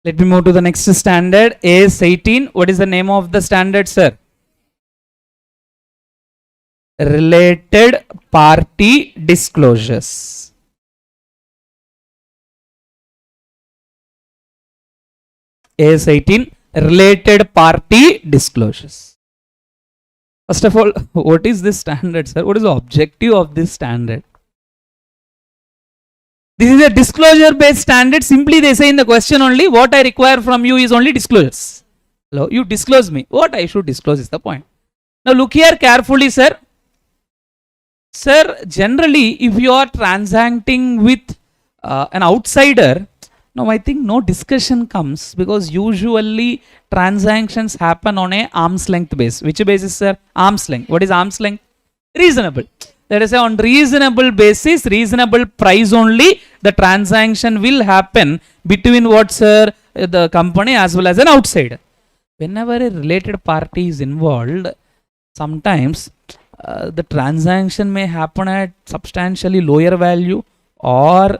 Let me move to the next standard, As-18. What is the name of the standard, sir? Related party disclosures. As-18, related party disclosures. First of all, what is this standard, sir? What is the objective of this standard? This is a disclosure based standard. Simply they say in the question only, what I require from you is only disclosures. Hello, you disclose me. What I should disclose is the point. Now look here carefully, sir. Sir, generally if you are transacting with an outsider, now I think no discussion comes, because usually transactions happen on a arm's length base. Which basis, sir? Arm's length. What is arm's length? Reasonable. Let us say on reasonable basis, reasonable price only, the transaction will happen between what, sir? The company as well as an outsider. Whenever a related party is involved, sometimes the transaction may happen at substantially lower value, or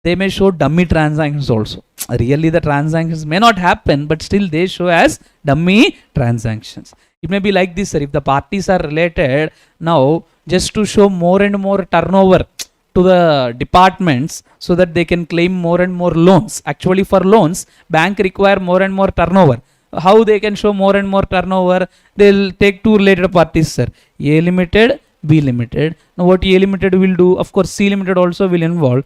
they may show dummy transactions also. Really the transactions may not happen, but still they show as dummy transactions. It may be like this, sir. If the parties are related, now just to show more and more turnover to the departments so that they can claim more and more loans. Actually for loans, bank require more and more turnover. How they can show more and more turnover? They'll take two related parties, sir. A limited, B limited. Now what A limited will do? Of course C limited also will involve.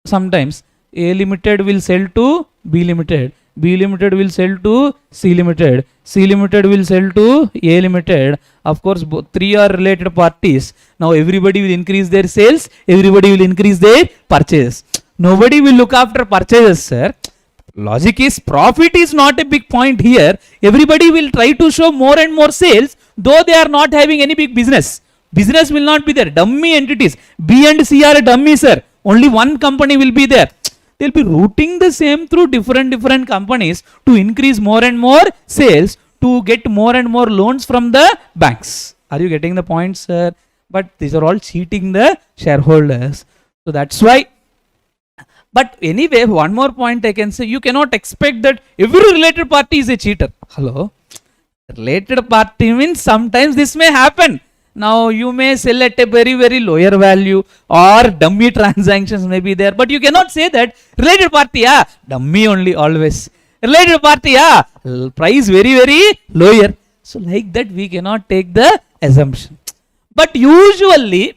Sometimes A limited will sell to B limited, B limited will sell to C limited, C limited will sell to A limited. Of course both three are related parties. Now everybody will increase their sales, everybody will increase their purchases. Nobody will look after purchases, sir. Logic is profit is not a big point here. Everybody will try to show more and more sales, though they are not having any big business. Business will not be there. Dummy entities. B and C are a dummy, sir. Only one company will be there. They'll be routing the same through different companies to increase more and more sales, to get more and more loans from the banks. Are you getting the point, sir? But these are all cheating the shareholders. So that's why. But anyway, one more point I can say, you cannot expect that every related party is a cheater. Hello? Related party means sometimes this may happen. Now you may sell at a very lower value, or dummy transactions may be there, but you cannot say that related party, dummy only always. Related party, price very lower. So like that we cannot take the assumption. But usually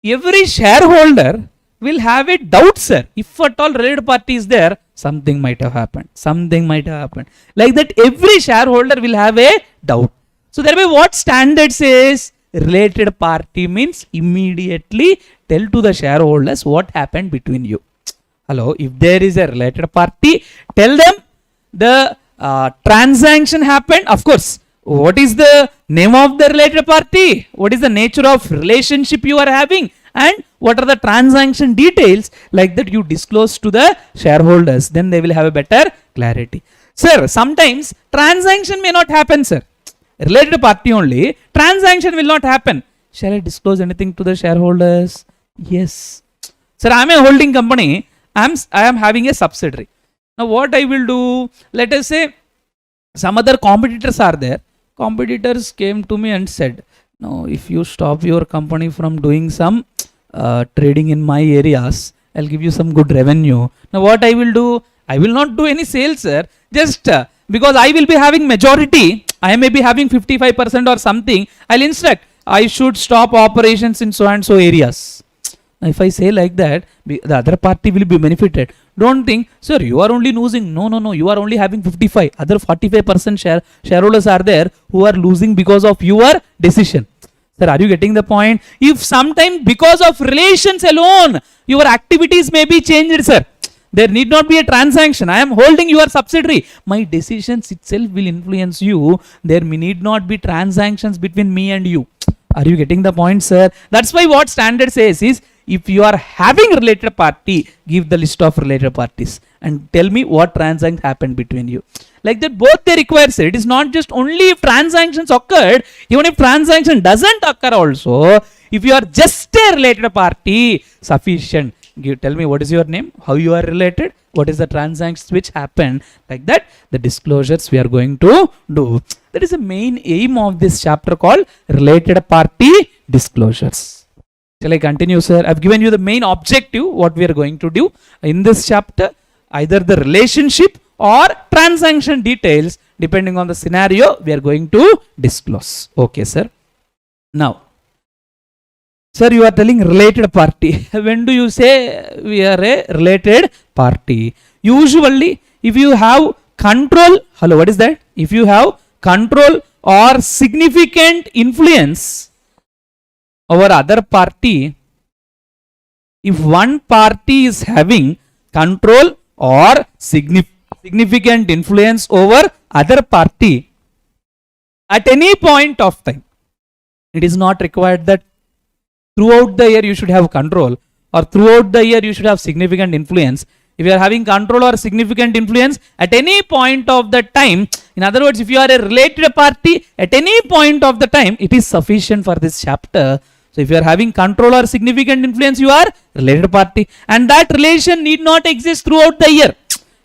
every shareholder will have a doubt, sir. If at all related party is there, something might have happened. Something might have happened. Like that every shareholder will have a doubt. So thereby what standard says? Related party means immediately tell to the shareholders what happened between you. Hello, if there is a related party, tell them the transaction happened. Of course, what is the name of the related party? What is the nature of relationship you are having? And what are the transaction details? Like that you disclose to the shareholders. Then they will have a better clarity. Sir, sometimes transaction may not happen, sir. Related party only, transaction will not happen. Shall I disclose anything to the shareholders? Yes. Sir, I am a holding company. I am having a subsidiary. Now what I will do? Let us say some other competitors are there. Competitors came to me and said, no, if you stop your company from doing some trading in my areas, I'll give you some good revenue. Now what I will do? I will not do any sales, sir. Just because I will be having majority, I may be having 55% or something, I'll instruct, I should stop operations in so and so areas. Now if I say like that, the other party will be benefited. Don't think, sir, you are only losing. No, you are only having 55. Other 45% shareholders are there who are losing because of your decision. Sir, are you getting the point? If sometime because of relations alone, your activities may be changed, sir. There need not be a transaction. I am holding your subsidiary. My decisions itself will influence you. There need not be transactions between me and you. Are you getting the point, sir? That's why what standard says is, if you are having related party, give the list of related parties and tell me what transaction happened between you. Like that both they require, sir. It is not just only if transactions occurred, even if transaction doesn't occur also, if you are just a related party, sufficient. tell me what is your name, how you are related, what is the transactions which happened, like that the disclosures we are going to do. That is the main aim of this chapter called related party disclosures. Shall I continue, sir? I've given you the main objective what we are going to do in this chapter, either the relationship or transaction details depending on the scenario we are going to disclose. Okay, sir. Now, sir, you are telling related party. When do you say we are a related party? Usually, if you have control, hello, what is that? If you have control or significant influence over other party, if one party is having control or significant influence over other party at any point of time, it is not required that throughout the year you should have control or throughout the year you should have significant influence. If you are having control or significant influence at any point of the time, in other words, if you are a related party at any point of the time, it is sufficient for this chapter. So if you are having control or significant influence, you are related party, and that relation need not exist throughout the year.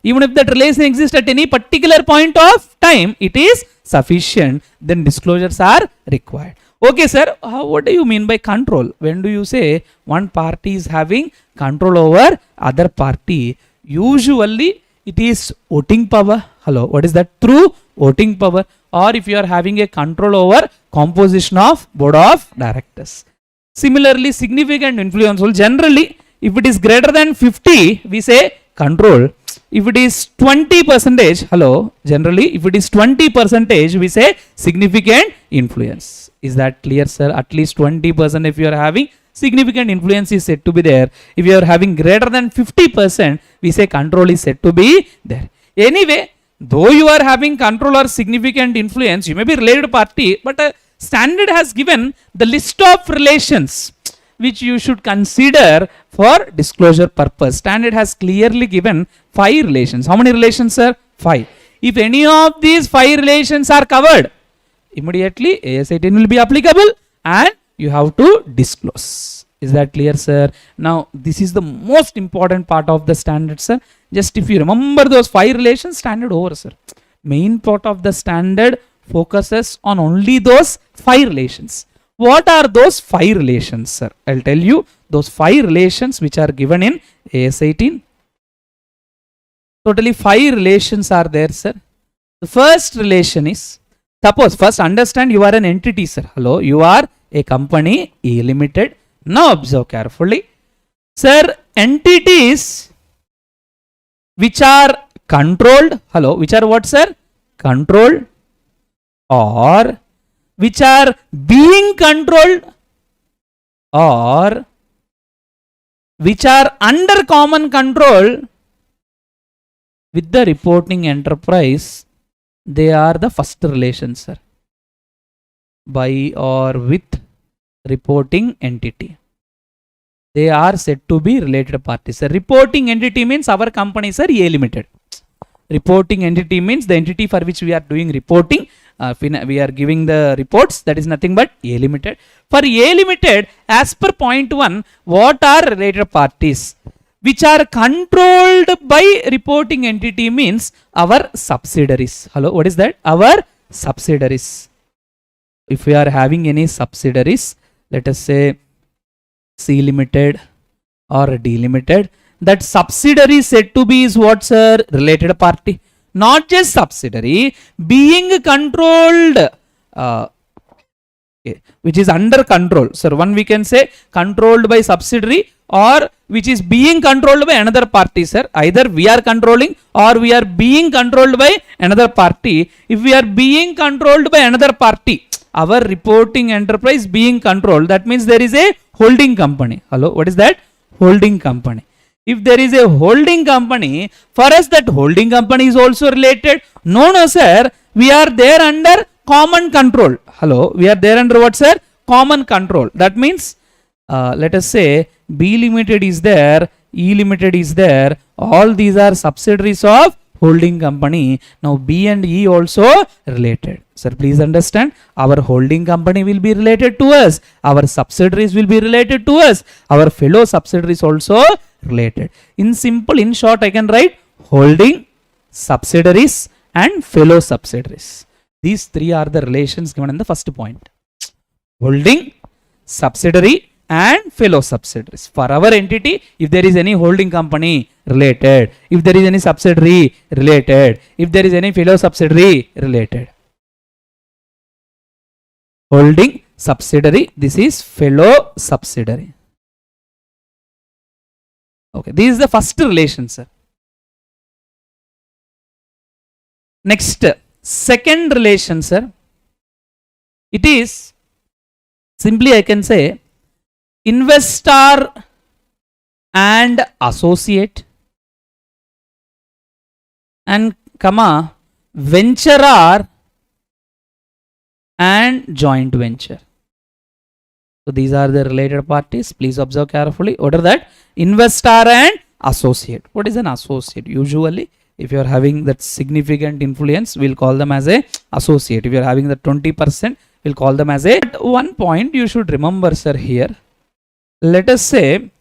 Even if that relation exists at any particular point of time, it is sufficient. Then disclosures are required. Okay, sir, what do you mean by control? When do you say one party is having control over other party? Usually it is voting power. Hello, what is that? Through voting power, or if you are having a control over composition of board of directors. Similarly, significant influence will generally, if it is greater than 50, we say control. If it is 20%, hello, generally, if it is 20%, we say significant influence. Is that clear, sir? At least 20% if you are having significant influence is said to be there. If you are having greater than 50%, we say control is said to be there. Anyway, though you are having control or significant influence, you may be related party, but a standard has given the list of relations which you should consider for disclosure purpose. Standard has clearly given 5 relations. How many relations, sir? 5. If any of these 5 relations are covered, immediately As-18 will be applicable and you have to disclose. Is that clear, sir? Now, this is the most important part of the standard, sir. Just if you remember those 5 relations, standard over, sir. Main part of the standard focuses on only those 5 relations. What are those 5 relations, sir? I'll tell you those 5 relations which are given in As-18. Totally 5 relations are there, sir. The first relation is, suppose, first understand you are an entity, sir. Hello, you are a company, A Limited. Now observe carefully. Sir, entities which are controlled, hello, which are what, sir? Controlled, or which are being controlled, or which are under common control with the reporting enterprise, they are the first relation, sir. By or with reporting entity, they are said to be related parties, sir. Reporting entity means our company, sir, A Limited. Reporting entity means the entity for which we are doing reporting. We are giving the reports, that is nothing but A Limited. For A Limited, as per point 1, what are related parties? Which are controlled by reporting entity means our subsidiaries. Hello, what is that? Our subsidiaries. If we are having any subsidiaries, let us say C Limited or D Limited, that subsidiary said to be is what, sir? Related party. Not just subsidiary, being controlled, which is under control. So one we can say controlled by subsidiary, or which is being controlled by another party, sir. Either we are controlling or we are being controlled by another party. If we are being controlled by another party, our reporting enterprise being controlled, that means there is a holding company. Hello, what is that? Holding company. If there is a holding company, for us that holding company is also related. No, sir, we are there under common control. Hello, we are there under what, sir? Common control. That means, let us say B Limited is there, E Limited is there. All these are subsidiaries of holding company. Now B and E also related. Sir, please understand, our holding company will be related to us. Our subsidiaries will be related to us. Our fellow subsidiaries also related. In simple, in short, I can write holding, subsidiaries and fellow subsidiaries. These three are the relations given in the first point. Holding, subsidiary and fellow subsidiaries. For our entity, if there is any holding company, related. If there is any subsidiary, related. If there is any fellow subsidiary, related. Holding, subsidiary, this is fellow subsidiary. Okay, this is the first relation, sir. Next, second relation, sir. It is simply I can say investor and associate and comma venturer and joint venture. So these are the related parties. Please observe carefully. What are that? Investor and associate. What is an associate? Usually, if you are having that significant influence, we'll call them as a associate. If you are having the 20%, we'll call them as a. At one point, you should remember, sir, here. Let us say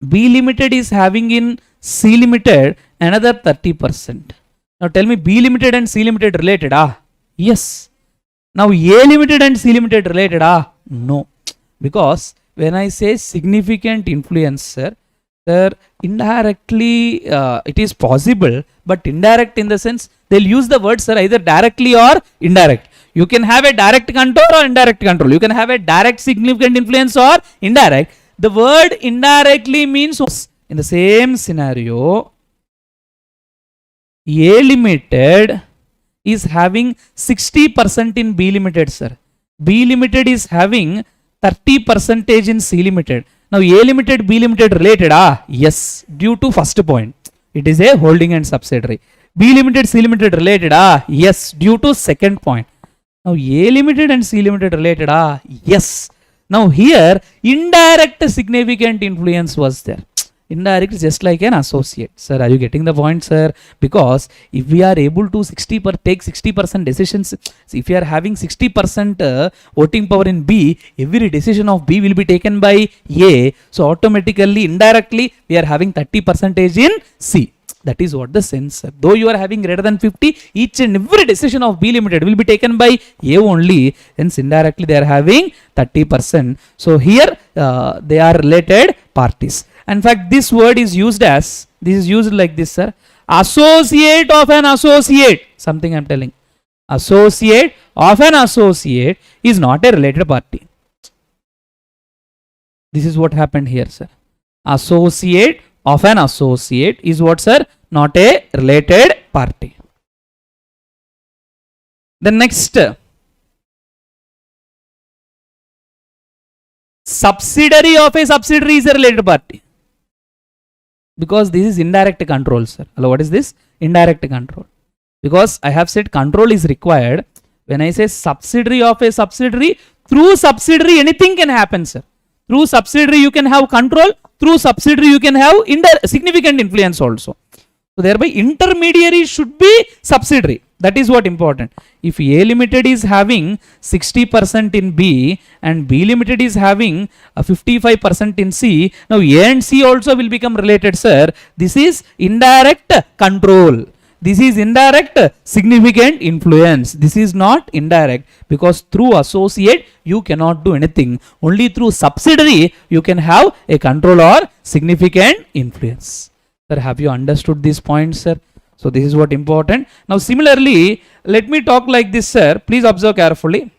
B Limited is having in C Limited another 30%. Now tell me, B Limited and C Limited related? Yes. Now A Limited and C Limited related? No. Because when I say significant influence, sir, indirectly it is possible, but indirect in the sense they'll use the word, sir, either directly or indirect. You can have a direct control or indirect control. You can have a direct significant influence or indirect. The word indirectly means in the same scenario, A Limited is having 60% in B Limited, sir. B Limited is having 30% in C Limited. Now A Limited, B Limited related? Yes, due to first point. It is a holding and subsidiary. B Limited, C Limited related? Yes, due to second point. Now A Limited and C Limited related? Yes. Now here indirect significant influence was there. Indirect is just like an associate. Sir, are you getting the point, sir? Because if we are able to take 60% decisions, if you are having 60% voting power in B, every decision of B will be taken by A. So automatically, indirectly, we are having 30% in C. That is what the sense, sir. Though you are having greater than 50, each and every decision of B Limited will be taken by A only. Hence indirectly they are having 30%. So here they are related parties. In fact, this word is used as, this is used like this, sir. Associate of an associate. Something I am telling. Associate of an associate is not a related party. This is what happened here, sir. Associate of an associate is what, sir? Not a related party. The next, subsidiary of a subsidiary is a related party. Because this is indirect control, sir. Hello, what is this? Indirect control. Because I have said control is required. When I say subsidiary of a subsidiary, through subsidiary anything can happen, sir. Through subsidiary you can have control. Through subsidiary you can have significant influence also. So thereby intermediary should be subsidiary. That is what important. If A Limited is having 60% in B and B Limited is having 55% in C, now A and C also will become related, sir. This is indirect control. This is indirect significant influence. This is not indirect, because through associate you cannot do anything. Only through subsidiary you can have a control or significant influence. Sir, have you understood these points, sir? So this is what important. Now similarly, let me talk like this, sir. Please observe carefully.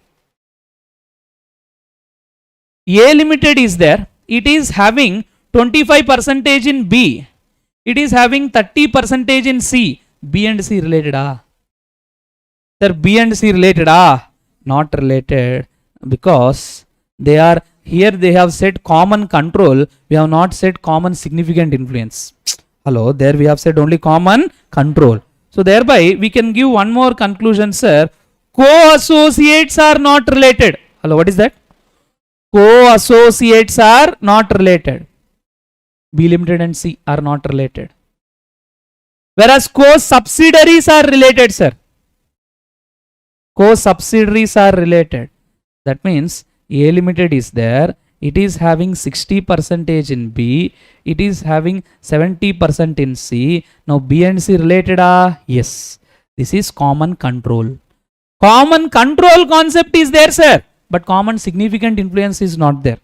A Limited is there. It is having 25% in B. It is having 30% in C. B and C related? Sir, B and C related? Not related, because they are here. They have said common control. We have not said common significant influence. Hello, there we have said only common control. So thereby we can give one more conclusion, sir. Co-associates are not related. Hello, what is that? Co-associates are not related. B Limited and C are not related. Whereas co-subsidiaries are related, sir. Co-subsidiaries are related. That means A Limited is there. it is having 60% in B, it is having 70% in C. Now B and C related are? Yes. This is common control. Common control concept is there, sir, but common significant influence is not there.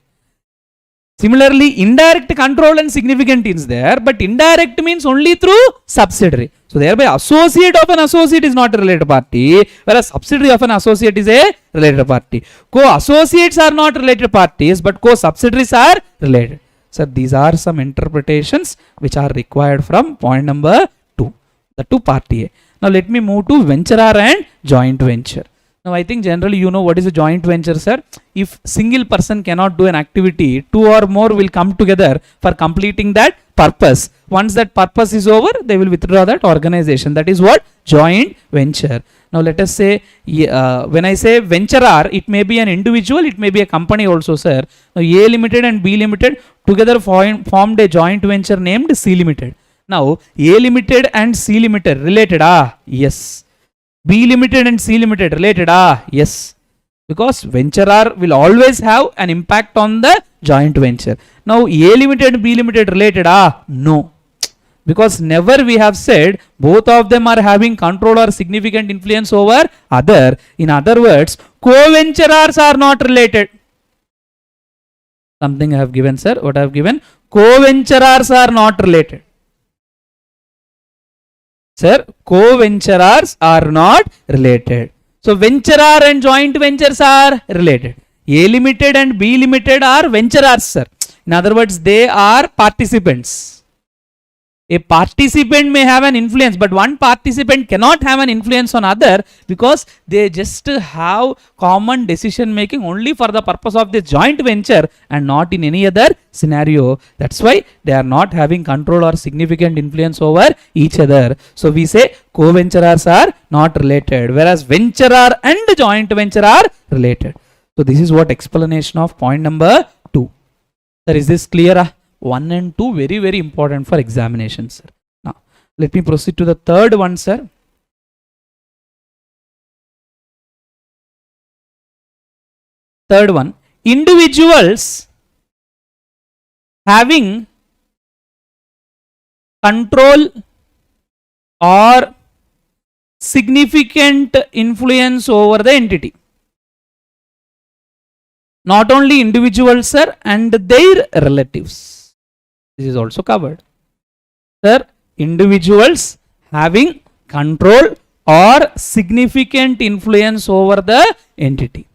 Similarly, indirect control and significant is there, but indirect means only through subsidiary. So thereby associate of an associate is not a related party, whereas subsidiary of an associate is a related party. Co-associates are not related parties, but co-subsidiaries are related. So these are some interpretations which are required from point number 2, the two party A. Now let me move to venturer and joint venture. Now I think generally you know what is a joint venture, sir. If single person cannot do an activity, two or more will come together for completing that purpose. Once that purpose is over, they will withdraw that organization. That is what joint venture. Now let us say, when I say venturer, it may be an individual, it may be a company also, sir. Now A Limited and B Limited together formed a joint venture named C Limited. Now A Limited and C Limited related? Yes. B Limited and C Limited related? Yes. Because venturer will always have an impact on the joint venture. Now A Limited and B Limited related? No. Because never we have said both of them are having control or significant influence over other. In other words, co-venturers are not related. Something I have given, sir. What I have given? Co-venturers are not related. Sir, co-venturers are not related. So venturer and joint ventures are related. A Limited and B Limited are venturers, sir. In other words, they are participants. A participant may have an influence, but one participant cannot have an influence on other because they just have common decision making only for the purpose of the joint venture and not in any other scenario. That's why they are not having control or significant influence over each other. So we say co-venturers are not related, whereas venturer and joint venture are related. So this is what explanation of point number 2. Sir, is this clear? 1 and 2 very, very important for examination, sir. Now, let me proceed to the third one, sir. Third one, individuals having control or significant influence over the entity. Not only individuals, sir, and their relatives. This is also covered. Sir, individuals having control or significant influence over the entity.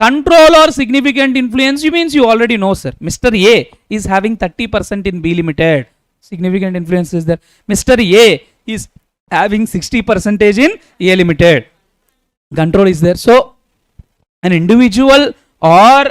Control or significant influence, you means you already know, sir. Mr. A is having 30% in B Limited. Significant influence is there. Mr. A is having 60% in A Limited. Control is there. So, an individual or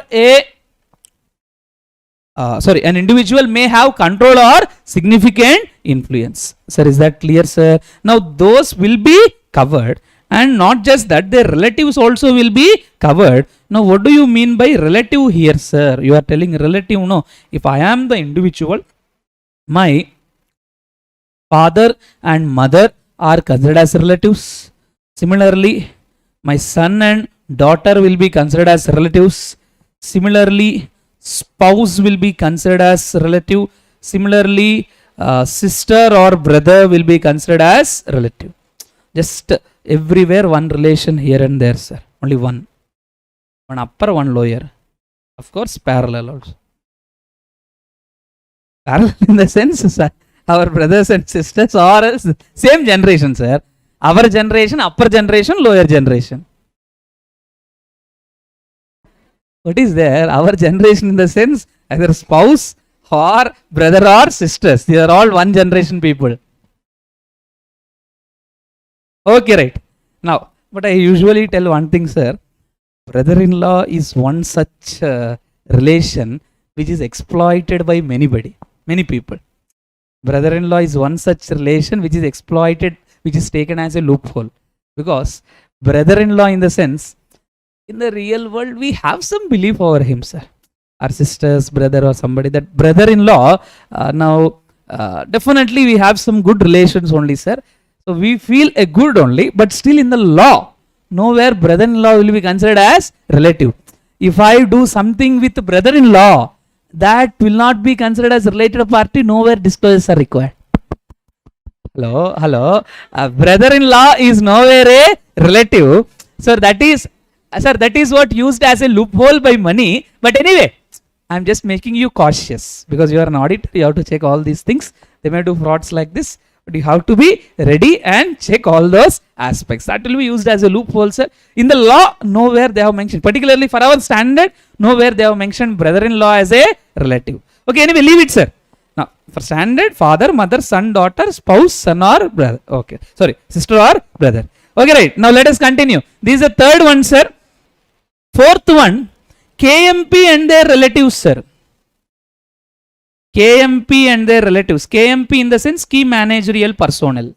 an individual may have control or significant influence. Sir, is that clear, sir? Now those will be covered, and not just that, their relatives also will be covered. Now what do you mean by relative here, sir? You are telling relative. No, if I am the individual, my father and mother are considered as relatives. Similarly, my son and daughter will be considered as relatives. Similarly, spouse will be considered as relative. Similarly, sister or brother will be considered as relative. Just everywhere one relation here and there, sir. Only one. One upper, one lower. Of course, parallel also. Parallel in the sense, sir, our brothers and sisters are same generation, sir. Our generation, upper generation, lower generation. What is there? Our generation in the sense either spouse or brother or sisters. They are all one generation people. Okay, right. Now, but I usually tell one thing, sir. Brother-in-law is one such relation which is exploited by many people. Brother-in-law is one such relation which is exploited, which is taken as a loophole. Because brother-in-law in the sense, in the real world, we have some belief over him, sir. Our sister's brother or somebody, that brother-in-law, definitely we have some good relations only, sir. So we feel a good only, but still in the law, nowhere brother-in-law will be considered as relative. if I do something with brother-in-law, that will not be considered as related party. Nowhere disclosures are required. Hello. Brother-in-law is nowhere a relative. So that is, sir, that is what used as a loophole by money. But anyway, I'm just making you cautious because you are an auditor. You have to check all these things. They may do frauds like this, but you have to be ready and check all those aspects. That will be used as a loophole, sir. In the law, nowhere they have mentioned, particularly for our standard, nowhere they have mentioned brother-in-law as a relative. Okay, anyway, leave it, sir. Now, for standard, father, mother, son, daughter, spouse, son or brother. Okay, sorry, sister or brother. Okay, right. Now let us continue. This is the third one, sir. Fourth one, KMP and their relatives, sir. KMP and their relatives. KMP in the sense key managerial personnel.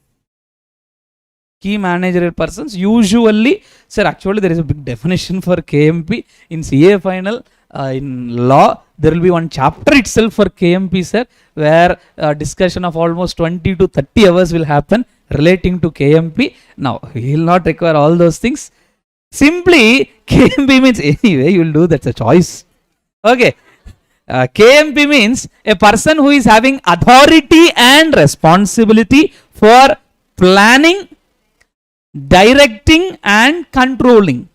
Key managerial persons. Usually, sir, actually there is a big definition for KMP. In CA final, in law, there will be one chapter itself for KMP, sir, where discussion of almost 20 to 30 hours will happen relating to KMP. Now, we will not require all those things. Simply, KMP means anyway, you will do, that's a choice. Okay. KMP means a person who is having authority and responsibility for planning, directing and controlling.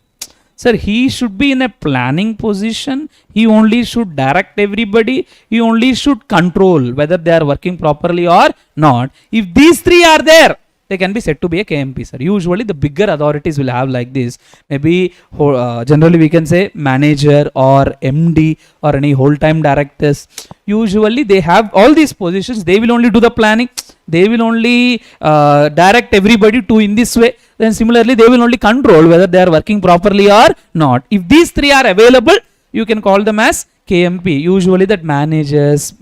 Sir, he should be in a planning position. He only should direct everybody. He only should control whether they are working properly or not. If these three are there, they can be said to be a KMP, sir. Usually the bigger authorities will have like this. Maybe generally we can say manager or MD or any whole-time directors. Usually they have all these positions. They will only do the planning. They will only direct everybody to in this way. Then similarly they will only control whether they are working properly or not. If these three are available, you can call them as KMP. Usually that managers,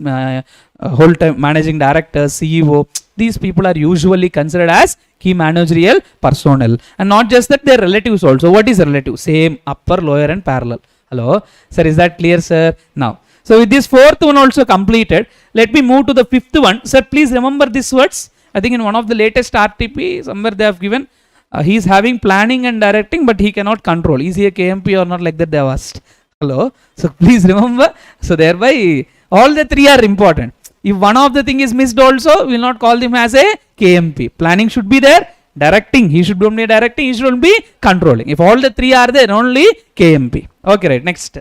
whole-time managing directors, CEO, these people are usually considered as key managerial personnel. And not just that, their relatives also. What is relative? Same, upper, lower and parallel. Hello? Sir, is that clear, sir? Now, so with this fourth one also completed, let me move to the fifth one. Sir, please remember these words. I think in one of the latest RTP, somewhere they have given, he is having planning and directing, but he cannot control. Is he a KMP or not, like that they have asked. Hello? So please remember. So thereby, all the three are important. If one of the thing is missed also, we will not call him as a KMP. Planning should be there. Directing, he should only be directing, he should only be controlling. If all the three are there, only KMP. Okay, right. Next.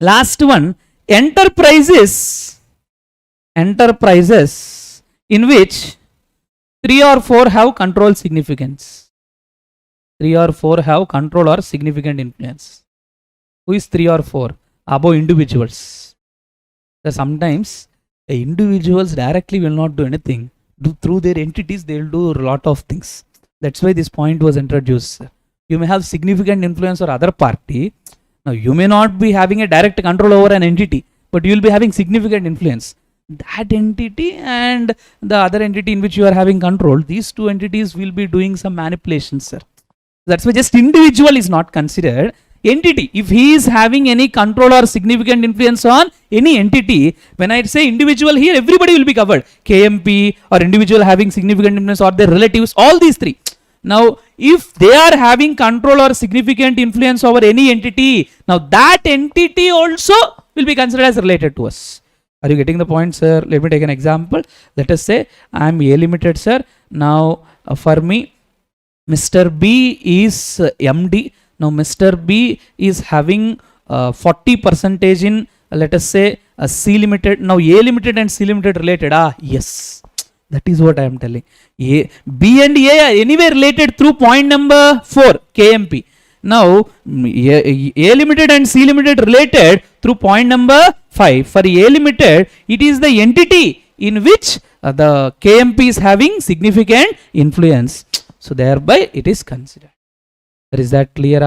Last one, enterprises in which 3 or 4 have control significance. 3 or 4 have control or significant influence. Who is 3 or 4? Above individuals. So sometimes individuals directly will not do anything. Through their entities, they will do a lot of things. That's why this point was introduced. You may have significant influence or other party. Now, you may not be having a direct control over an entity, but you will be having significant influence. That entity and the other entity in which you are having control, these two entities will be doing some manipulations, sir. That's why just individual is not considered. Entity, if he is having any control or significant influence on any entity, when I say individual here, everybody will be covered. KMP or individual having significant influence or their relatives, all these three. Now, if they are having control or significant influence over any entity, now that entity also will be considered as related to us. Are you getting the point, sir? Let me take an example. Let us say I am A Limited, sir. Now, for me, Mr. B is MD. Now, Mr. B is having 40% in, let us say, C Limited. Now, A Limited and C Limited related. Yes. That is what I am telling. B and A are anyway related through point number 4, KMP. Now, A Limited and C Limited related through point number 5. For A Limited, it is the entity in which the KMP is having significant influence. So, thereby it is considered. Is that clear?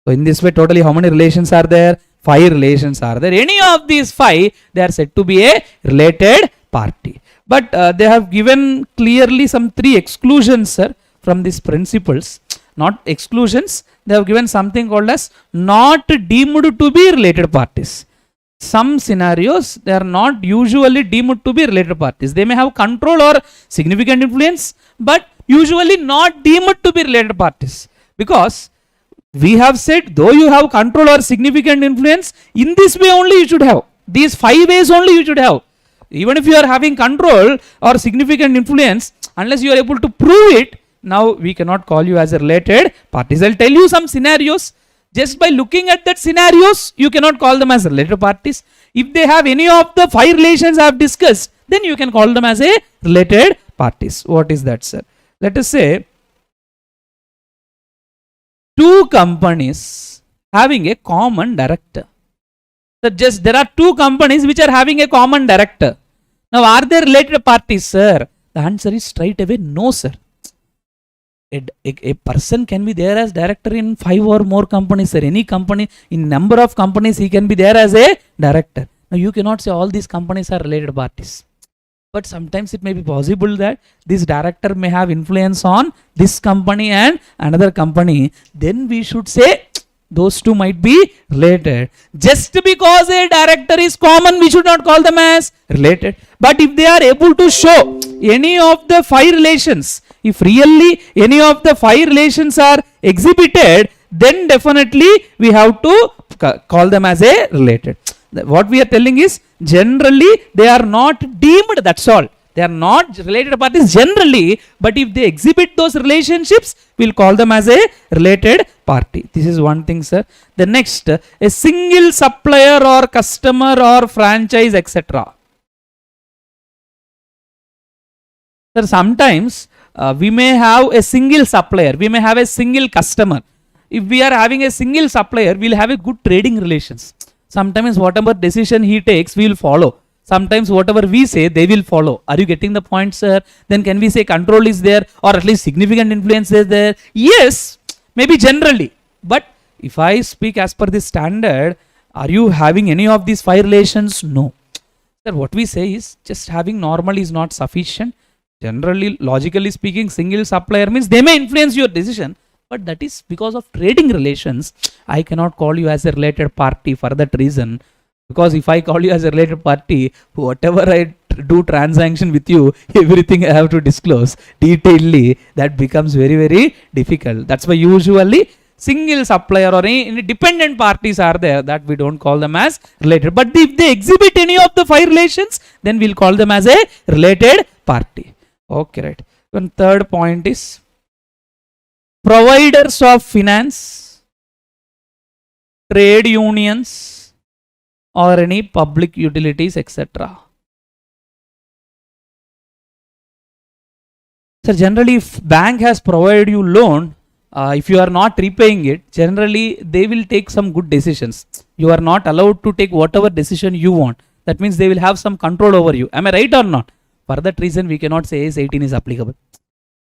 So in this way, totally how many relations are there? 5 relations are there. Any of these 5, they are said to be a related party. But they have given clearly some 3 exclusions, sir, from these principles. Not exclusions, they have given something called as not deemed to be related parties. Some scenarios, they are not usually deemed to be related parties. They may have control or significant influence, but usually not deemed to be related parties. Because We have said though you have control or significant influence, in this way only you should have. These 5 ways only you should have. Even if you are having control or significant influence, unless you are able to prove it, now we cannot call you as a related parties. I'll tell you some scenarios. Just by looking at that scenarios, you cannot call them as related parties. If they have any of the 5 relations I have discussed, then you can call them as a related parties. What is that, sir? Let us say 2 companies having a common director. So just there are 2 companies which are having a common director. Now are they related parties, sir? The answer is straight away no, sir. A person can be there as director in 5 or more companies, sir. Any company, in number of companies he can be there as a director. Now you cannot say all these companies are related parties. But sometimes it may be possible that this director may have influence on this company and another company. Then we should say those 2 might be related. Just because a director is common, we should not call them as related. But if they are able to show any of the 5 relations, if really any of the 5 relations are exhibited, then definitely we have to call them as a related. What we are telling is generally they are not deemed, that's all. They are not related parties generally, but if they exhibit those relationships, we'll call them as a related party. This is one thing, sir. The next, a single supplier or customer or franchise, etc. Sir, sometimes we may have a single supplier, we may have a single customer. If we are having a single supplier, we'll have a good trading relations. Sometimes whatever decision he takes, we will follow. Sometimes whatever we say, they will follow. Are you getting the point, sir? Then can we say control is there, or at least significant influence is there? Yes, maybe generally. But if I speak as per this standard, are you having any of these 5 relations? No. Sir, what we say is just having normal is not sufficient. Generally, logically speaking, single supplier means they may influence your decision, but that is because of trading relations. I cannot call you as a related party for that reason. Because if I call you as a related party, whatever I do transaction with you, everything I have to disclose detailedly. That becomes very, very difficult. That's why usually single supplier or any dependent parties are there, that we don't call them as related. But if they exhibit any of the 5 relations, then we'll call them as a related party. Okay, right. One third point is providers of finance, trade unions, or any public utilities, etc. So generally, if bank has provided you loan, if you are not repaying it, generally they will take some good decisions. You are not allowed to take whatever decision you want. That means they will have some control over you. Am I right or not? For that reason, we cannot say As-18 is applicable.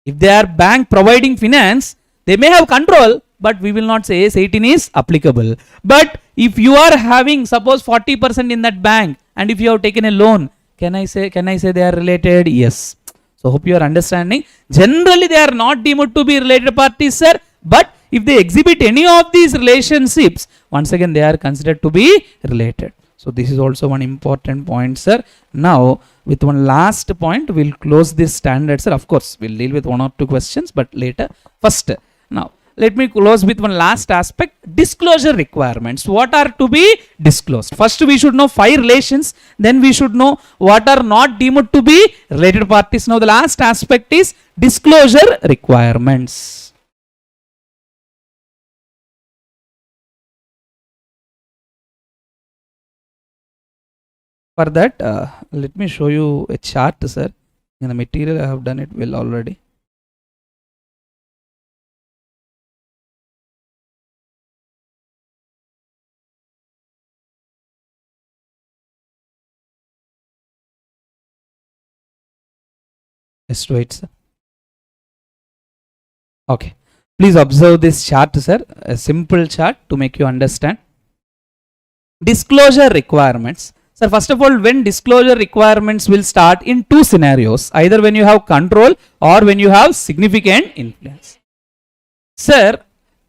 If they are bank providing finance, they may have control, but we will not say As-18 is applicable. But if you are having suppose 40% in that bank, and if you have taken a loan, can I say they are related? Yes. So hope you are understanding. Generally they are not deemed to be related parties, sir. But if they exhibit any of these relationships, once again they are considered to be related. So this is also one important point, sir. Now with one last point, we'll close this standard, sir. Of course, we'll deal with 1 or 2 questions, but later. First, now let me close with one last aspect, disclosure requirements. What are to be disclosed? First we should know 5 relations, then we should know what are not deemed to be related parties. Now the last aspect is disclosure requirements. For that, let me show you a chart, sir. In the material I have done it well already. Just wait, sir. Okay, please observe this chart, sir. A simple chart to make you understand. Disclosure requirements. Sir, first of all, when disclosure requirements will start in 2 scenarios, either when you have control or when you have significant influence. Sir,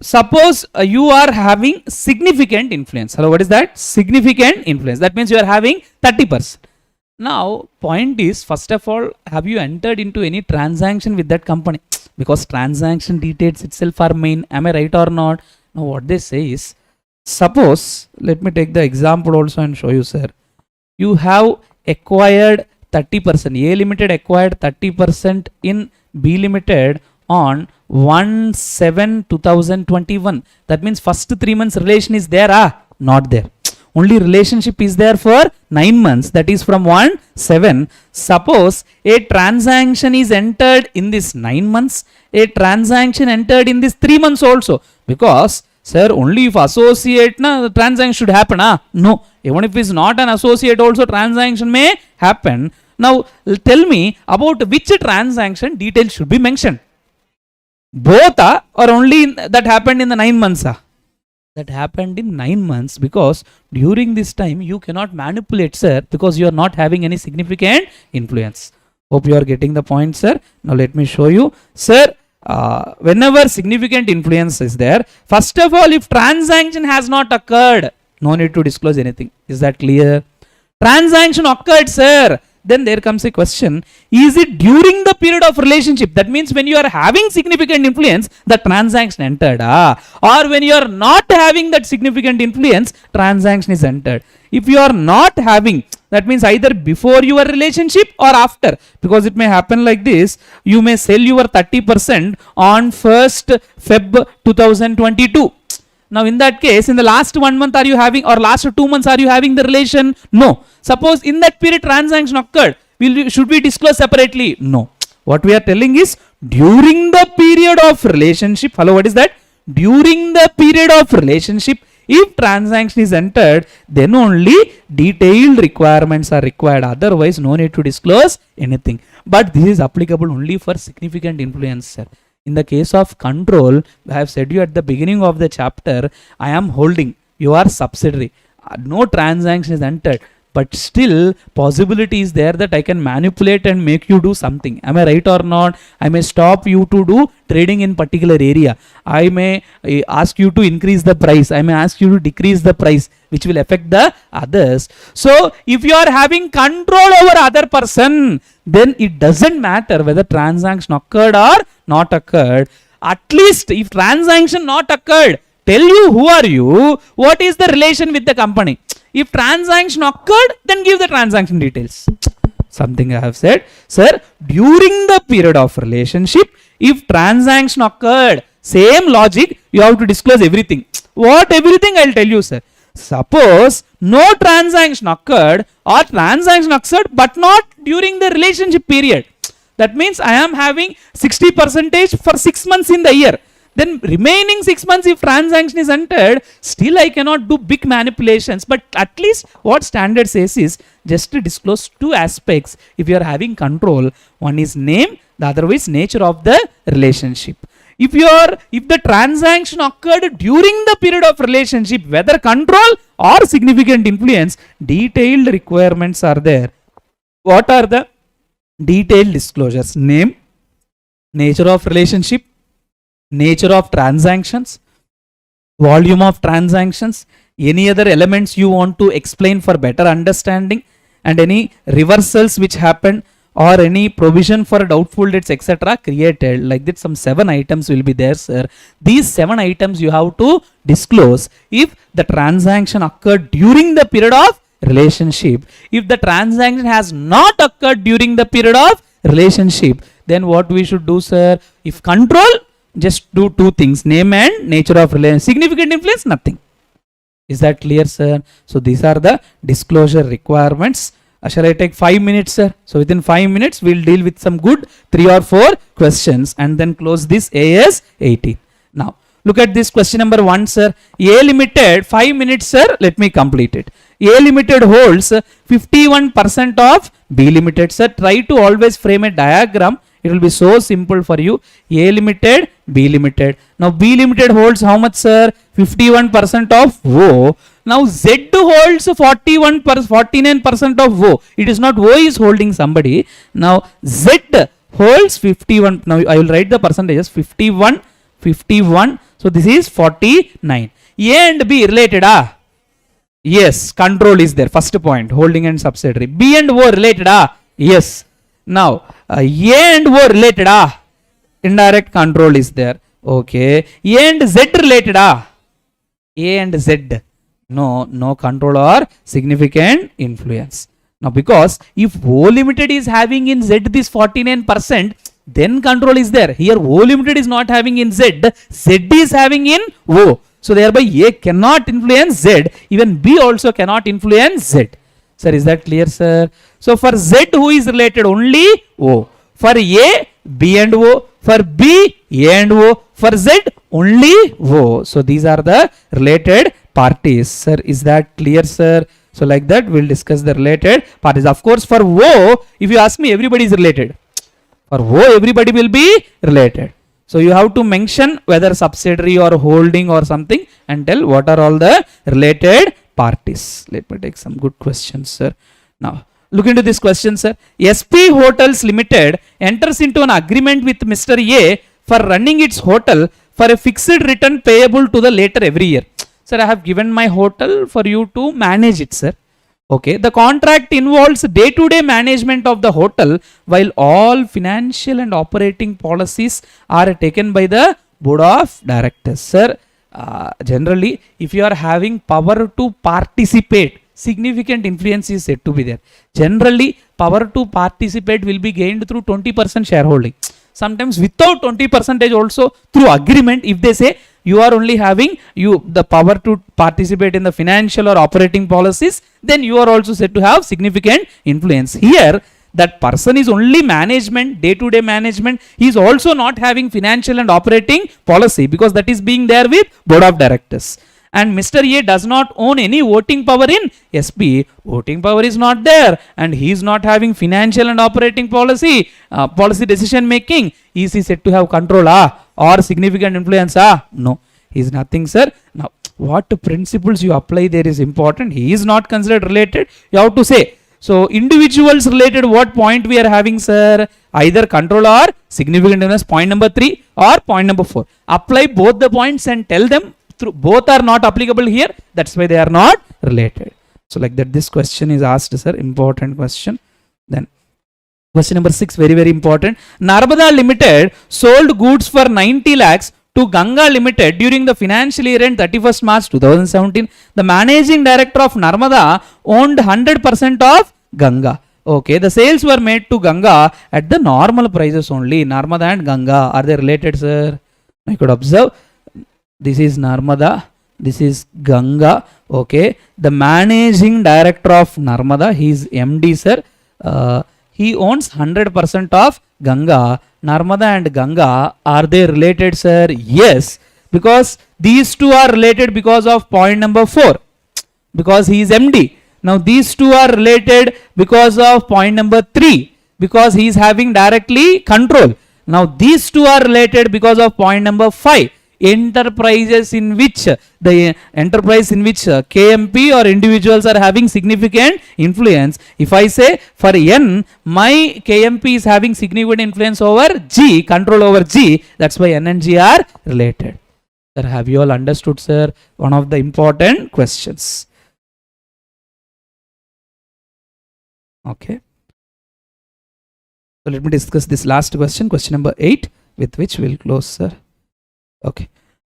suppose you are having significant influence. Hello, what is that? Significant influence. That means you are having 30%. Now, point is, first of all, have you entered into any transaction with that company? Because transaction details itself are main. Am I right or not? Now what they say is, suppose, let me take the example also and show you, sir. You have acquired 30%, A Limited acquired 30% in B Limited on 1/7/2021. That means first 3 months relation is there, not there. Only relationship is there for 9 months, that is from 1/7. Suppose a transaction is entered in this 9 months, a transaction entered in this 3 months also, because sir, only if associate na transaction should happen, no, even if it's not an associate also transaction may happen. Now tell me about which transaction details should be mentioned. Both or only that happened in the 9 months? That happened in 9 months, because during this time you cannot manipulate, sir, because you are not having any significant influence. Hope you are getting the point, sir. Now let me show you, sir. Whenever significant influence is there, first of all, if transaction has not occurred, no need to disclose anything. Is that clear? Transaction occurred, sir. Then there comes a question, is it during the period of relationship? That means when you are having significant influence, the transaction entered, or when you are not having that significant influence, transaction is entered. If you are not having, that means either before your relationship or after, because it may happen like this. You may sell your 30% on 1st Feb 2022. Now in that case, in the last 1 month are you having, or last 2 months are you having the relation? No. Suppose in that period transaction occurred, should we disclose separately? No. What we are telling is, during the period of relationship, hello, what is that? During the period of relationship, if transaction is entered, then only detailed requirements are required. Otherwise, no need to disclose anything. But this is applicable only for significant influence, sir. In the case of control, I have said you at the beginning of the chapter, I am holding, you are subsidiary. No transaction is entered, but still possibility is there that I can manipulate and make you do something. Am I right or not? I may stop you to do trading in particular area. I may ask you to increase the price. I may ask you to decrease the price, which will affect the others. So if you are having control over other person, then it doesn't matter whether transaction occurred or not occurred. At least if transaction not occurred, tell you who are you, what is the relation with the company. If transaction occurred, then give the transaction details. Something I have said, sir, during the period of relationship, if transaction occurred, same logic, you have to disclose everything. What everything? I'll tell you, sir. Suppose no transaction occurred, or transaction occurred but not during the relationship period. That means I am having 60% for 6 months in the year. Then remaining 6 months, if transaction is entered, still I cannot do big manipulations. But at least what standard says is just to disclose 2 aspects. If you are having control, one is name, the other is nature of the relationship. If the transaction occurred during the period of relationship, whether control or significant influence, detailed requirements are there. What are the detailed disclosures? Name, nature of relationship, nature of transactions, volume of transactions, any other elements you want to explain for better understanding, and any reversals which happen, or any provision for doubtful debts, etc. created. Like that, some 7 items will be there, sir. These 7 items you have to disclose if the transaction occurred during the period of relationship. If the transaction has not occurred during the period of relationship, then what we should do, sir? If control, just do 2 things, name and nature of relationship. Significant influence, nothing. Is that clear, sir? So these are the disclosure requirements. Shall I take 5 minutes, sir? So within 5 minutes, we'll deal with some good 3 or 4 questions and then close this As-18. Now, look at this question number 1, sir. A Limited, 5 minutes, sir. Let me complete it. A Limited holds 51% of B Limited, sir. Try to always frame a diagram. It will be so simple for you. A Limited, B Limited. Now B Limited holds how much, sir? 51% of O. Now Z holds 49% of O. It is not O is holding somebody. Now Z holds 51. Now I will write the percentages. 51. So this is 49. A and B related, Yes, control is there. First point, holding and subsidiary. B and O related, Yes. Now A and O related, indirect control is there. Okay. A and Z related, A and Z. No control or significant influence. Now because if O Limited is having in Z this 49%, then control is there. Here O Limited is not having in Z, Z is having in O. So thereby A cannot influence Z, even B also cannot influence Z. Sir, is that clear, sir? So for Z, who is related? Only O. For A, B and O. For B, A and O. For Z, only O. So these are the related parties. Sir, is that clear, sir? So like that, we'll discuss the related parties. Of course, for O, if you ask me, everybody is related. For O, everybody will be related. So you have to mention whether subsidiary or holding or something and tell what are all the related parties. Let me take some good questions, sir. Now, look into this question, sir. SP Hotels Limited enters into an agreement with Mr. A for running its hotel for a fixed return payable to the later every year. Sir, I have given my hotel for you to manage it, sir. Okay, the contract involves day-to-day management of the hotel while all financial and operating policies are taken by the board of directors. Sir, generally, if you are having power to participate, significant influence is said to be there. Generally, power to participate will be gained through 20% shareholding. Sometimes without 20% also through agreement, if they say you are only having the power to participate in the financial or operating policies, then you are also said to have significant influence. Here, that person is only management, day-to-day management. He is also not having financial and operating policy because that is being there with board of directors. And Mr. A does not own any voting power in SP. Voting power is not there, and he is not having financial and operating policy, policy decision making. Is he said to have control or significant influence? No, he is nothing, sir. Now, what principles you apply there is important. He is not considered related. You have to say. So, individuals related, what point we are having, sir? Either control or significant influence, point number 3 or point number 4. Apply both the points and tell them both are not applicable here. That's why they are not related. So like that, this question is asked, sir. Important question. Then question number 6, very, very important. Narmada Limited sold goods for 90 lakhs to Ganga Limited during the financial year end 31st March 2017. The managing director of Narmada owned 100% of Ganga. Okay, the sales were made to Ganga at the normal prices only. Narmada and Ganga, are they related, sir? I could observe. This is Narmada, this is Ganga. Okay, the managing director of Narmada, he is MD, sir. He owns 100% of Ganga. Narmada and Ganga, are they related, sir? Yes, because these two are related because of point number 4, because he is MD. Now these two are related because of point number 3, because he is having directly control. Now these two are related because of point number 5. Enterprises in which KMP or individuals are having significant influence. If I say for N, my KMP is having significant influence over G, control over G, that's why N and G are related. Sir, have you all understood, sir? One of the important questions. Okay. So let me discuss this last question, question number 8, with which we'll close, sir. Okay.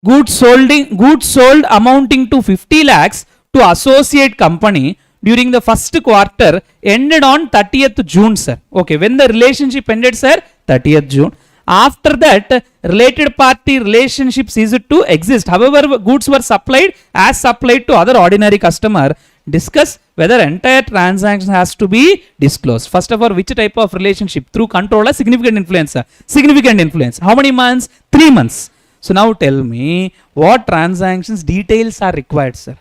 Goods sold amounting to 50 lakhs to associate company during the first quarter ended on 30th June, sir. Okay, when the relationship ended, sir? 30th June. After that, related party relationship ceased to exist. However, goods were supplied as supplied to other ordinary customer. Discuss whether entire transaction has to be disclosed. First of all, which type of relationship? Through control or significant influence? Significant influence. How many months? 3 months. So now tell me what transactions details are required, sir?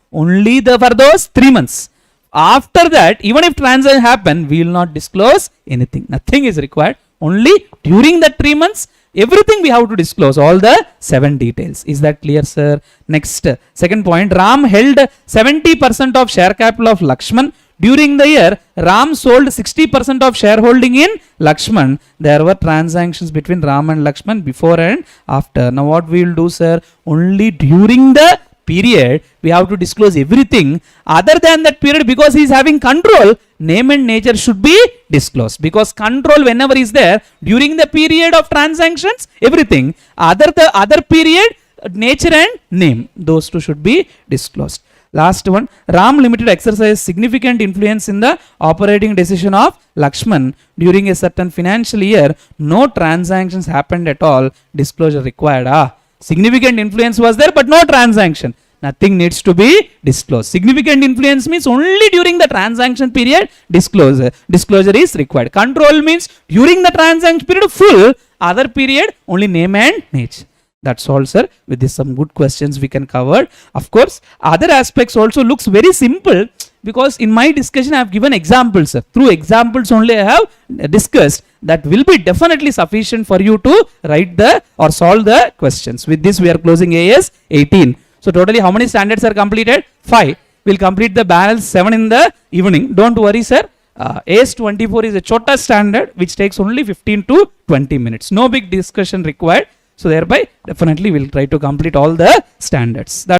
Only for those 3 months. After that, even if transaction happen, we will not disclose anything. Nothing is required. Only during the 3 months, everything we have to disclose, all the 7 details. Is that clear, sir? Next, second point, Ram held 70% of share capital of Lakshman. During the year, Ram sold 60% of shareholding in Lakshman. There were transactions between Ram and Lakshman before and after. Now what we will do, sir? Only during the period, we have to disclose everything. Other than that period, because he is having control, name and nature should be disclosed. Because control whenever is there, during the period of transactions, everything. The other period, nature and name, those two should be disclosed. Last one, Ram Limited exercised significant influence in the operating decision of Lakshman during a certain financial year. No transactions happened at all. Disclosure required. Significant influence was there, but no transaction. Nothing needs to be disclosed. Significant influence means only during the transaction period disclosure. Disclosure is required. Control means during the transaction period full, other period only name and nature. That's all, sir. With this, some good questions we can cover. Of course, other aspects also looks very simple because in my discussion I have given examples, sir. Through examples only I have discussed. That will be definitely sufficient for you to write the or solve the questions. With this, we are closing AS-18. So totally how many standards are completed? 5. We'll complete the balance 7 in the evening. Don't worry, sir. AS-24 is a shorter standard which takes only 15 to 20 minutes. No big discussion required. So thereby definitely we'll try to complete all the standards.